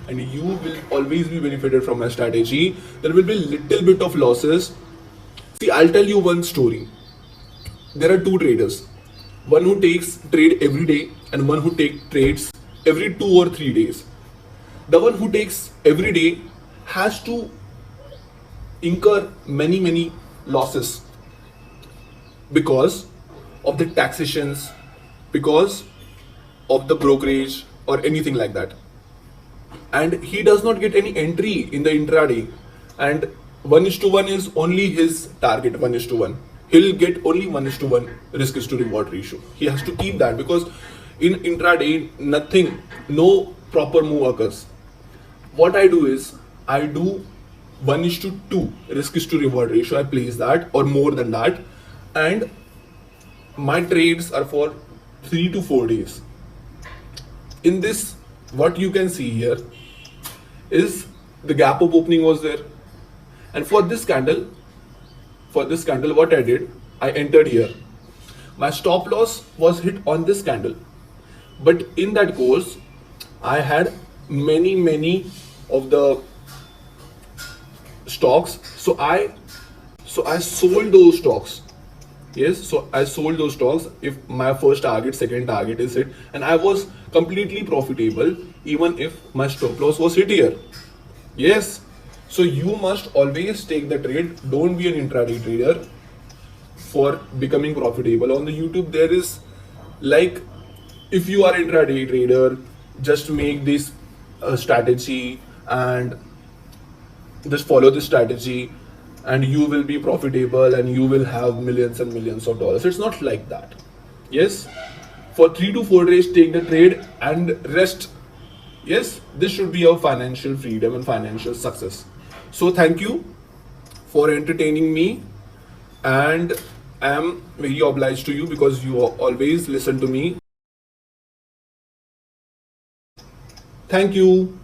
and you will always be benefited from my strategy. There will be little bit of losses. See, I'll tell you one story. There are two traders, one who takes trade every day and one who take trades every 2 or 3 days. The one who takes every day has to incur many losses because of the taxations, because of the brokerage or anything like that, and he does not get any entry in the intraday, and 1:1 is only his target. 1:1, he'll get only 1:1 risk is to reward ratio. He has to keep that because in intraday nothing, no proper move occurs. What I do is I do 1:2 risk is to reward ratio. I place that or more than that, and my trades are for 3 to 4 days. In this, what you can see here is the gap of opening was there, and for this candle, what I did, I entered here. My stop loss was hit on this candle, but in that course I had many of the stocks, so I sold those stocks. Yes, so I sold those stocks if my first target, second target is hit, and I was completely profitable even if my stop loss was hit here. Yes, so you must always take the trade. Don't be an intraday trader for becoming profitable. On the YouTube there is, like, if you are intraday trader, just make this strategy and just follow this strategy and you will be profitable and you will have millions and millions of dollars. It's not like that. Yes, for 3 to 4 days take the trade and rest. Yes, this should be your financial freedom and financial success. So thank you for entertaining me, and I am very obliged to you because you always listen to me. Thank you.